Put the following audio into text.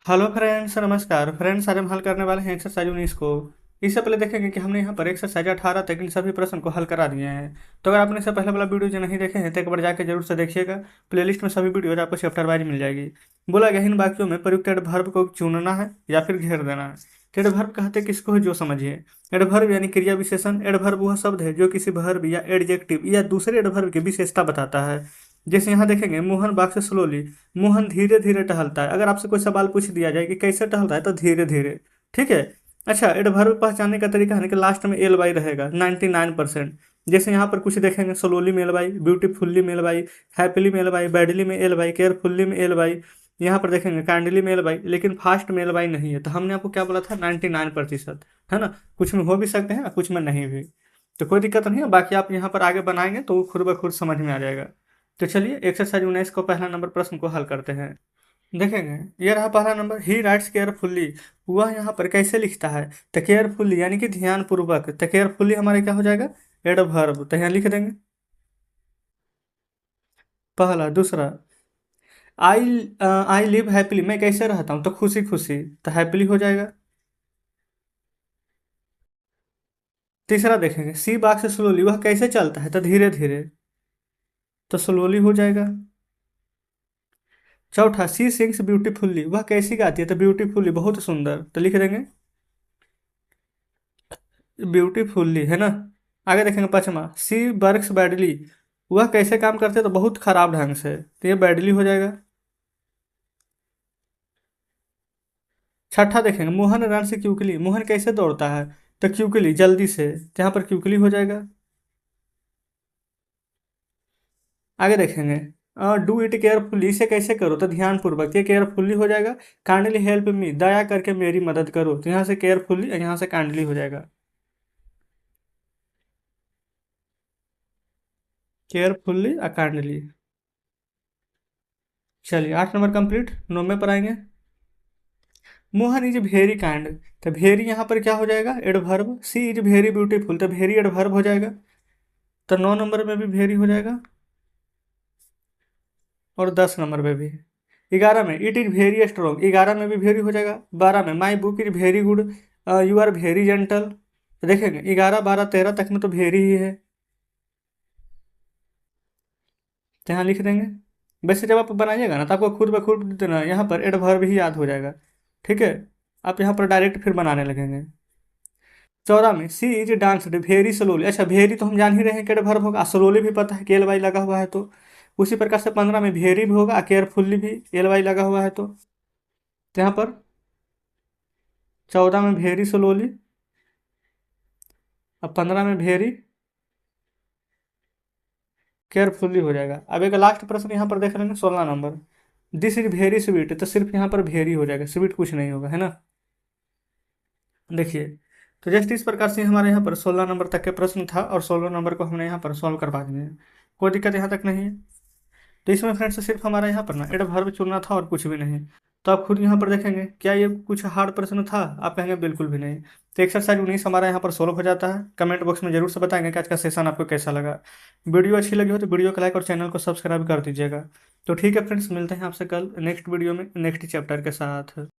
Hello friends, नमस्कार friends. आज हम हल करने वाले हैं एक्सरसाइज 19 को। इससे पहले देखेंगे कि हमने यहाँ पर एक्सरसाइज 18 तक इन सभी प्रश्न को हल करा दिए हैं। तो अगर आपने इससे पहले वाला वीडियो जो नहीं देखे हैं तो एक बार जाकर जरूर से देखिएगा। प्लेलिस्ट में सभी वीडियोज आपको चैप्टर वाइज मिल जाएगी। बोला गया इन वाक्यों में प्रयुक्त एडवर्ब को चुनना है या फिर घेर देना है। तो एडवर्ब कहते किसको है जो समझिए। एडवर्ब यानी क्रिया विशेषण। एडवर्ब वह शब्द है जो किसी वर्ब या एडजेक्टिव या दूसरे एडवर्ब की विशेषता बताता है। जैसे यहाँ देखेंगे, मोहन बाग से स्लोली। मोहन धीरे धीरे टहलता है। अगर आपसे कोई सवाल पूछ दिया जाए कि कैसे टहलता है तो धीरे धीरे। ठीक है। अच्छा, एडवर्ब पहचानने का तरीका है कि लास्ट में एल बाई रहेगा 99%। जैसे यहाँ पर कुछ देखेंगे, स्लोली में एल बाई, ब्यूटीफुल्ली में एल बाई, हैप्पीली में एल बाई, बैडली में एल बाई, केयरफुल्ली में एल बाई। यहाँ पर देखेंगे काइंडली में एल बाई, लेकिन फास्ट में एल बाई नहीं है। तो हमने आपको क्या बोला था, 99%, है ना। कुछ में हो भी सकते हैं, कुछ में नहीं भी। तो कोई दिक्कत नहीं है। बाकी आप यहाँ पर आगे बनाएंगे तो खुद ब खुद समझ में आ जाएगा। तो चलिए एक्सरसाइज 19 को पहला नंबर प्रश्न को हल करते हैं। देखेंगे, ये रहा पहला नंबर। ही राइट्स केयरफुल्ली। वह यहाँ पर कैसे लिखता है, तो केयरफुल्ली यानी कि ध्यान पूर्वक। तो केयरफुल्ली हमारे क्या हो जाएगा, एडवर्ब। तो यहाँ लिख देंगे पहला। दूसरा, आई आई लिव हैप्पीली, मैं कैसे रहता हूँ, तो खुशी खुशी। तो हैप्पीली हो जाएगा। तीसरा देखेंगे, सी बाग से स्लोली, वह कैसे चलता है, तो धीरे धीरे। तो स्लोली हो जाएगा। चौथा, सी सिंग्स ब्यूटीफुल्ली, वह कैसी गाती है, तो ब्यूटीफुल्ली बहुत सुंदर। तो लिख देंगे ब्यूटीफुल्ली, है ना। आगे देखेंगे पांचवा, सी वर्क्स बैडली, वह कैसे काम करते हैं, तो बहुत खराब ढंग से। तो ये बैडली हो जाएगा। छठा देखेंगे, मोहन रन से क्यूकली, मोहन कैसे दौड़ता है, तो क्यूकली जल्दी से। तो यहाँ पर क्यूकली हो जाएगा। आगे देखेंगे, डू इट केयरफुल्ली, इसे कैसे करो, तो ध्यानपूर्वक। ये केयरफुल्ली हो जाएगा। काइंडली हेल्प मी, दया करके मेरी मदद करो। तो यहाँ से केयरफुल्ली, यहाँ से काइंडली हो जाएगा। केयरफुल्ली और काइंडली। चलिए 8 नंबर कंप्लीट। 9वें पर आएंगे। मोहन इज वेरी काइंड, तो वेरी यहाँ पर क्या हो जाएगा, adverb. She is very beautiful, तो वेरी एडवर्ब हो जाएगा। तो 9 नंबर में भी वेरी हो जाएगा और 10 नंबर में भी। 11 में इट इज वेरी स्ट्रॉन्ग, 11 में भी वेरी हो जाएगा। 12 में my book is very good, you are very gentle. तो देखेंगे 11, 12, 13 तक में तो वेरी ही है। तो यहाँ लिख देंगे। वैसे जब आप बनाइएगा ना तो आपको खुद ब खुद देना यहाँ पर एडवर्ब ही याद हो जाएगा। ठीक है। आप यहाँ पर डायरेक्ट फिर बनाने लगेंगे। 14 में सी इज डांस वेरी स्लोली। अच्छा, वेरी तो हम जान ही रहे हैं कि एडवर्ब होगा। स्लोली भी पता है कि एल वाई लगा हुआ है। तो उसी प्रकार से 15 में वेरी भी होगा, केयरफुल्ली भी एल वाई लगा हुआ है। तो यहाँ पर 14 में वेरी स्लोली और 15 में वेरी केयरफुल्ली हो जाएगा। अब एक लास्ट प्रश्न यहाँ पर देख लेंगे, 16 number. This is very sweet, तो सिर्फ यहाँ पर वेरी हो जाएगा, स्वीट कुछ नहीं होगा, है ना। देखिए, तो जस्ट इस प्रकार से हमारे यहाँ पर 16 नंबर तक के प्रश्न था और 16 नंबर को हमने यहाँ पर सॉल्व करवा दिए हैं। कोई दिक्कत यहाँ तक नहीं है। तो इसमें फ्रेंड्स सिर्फ हमारा यहाँ पर ना एडवर्ब चुनना था और कुछ भी नहीं। तो आप खुद यहाँ पर देखेंगे क्या ये कुछ हार्ड प्रश्न था, आप कहेंगे बिल्कुल भी नहीं। तो एक्सरसाइज 19 हमारा यहाँ पर सोल्व हो जाता है। कमेंट बॉक्स में जरूर से बताएंगे कि आज का सेशन आपको कैसा लगा। वीडियो अच्छी लगी हो तो वीडियो को लाइक और चैनल को सब्सक्राइब कर दीजिएगा। तो ठीक है फ्रेंड्स, मिलते हैं आपसे कल नेक्स्ट वीडियो में नेक्स्ट चैप्टर के साथ।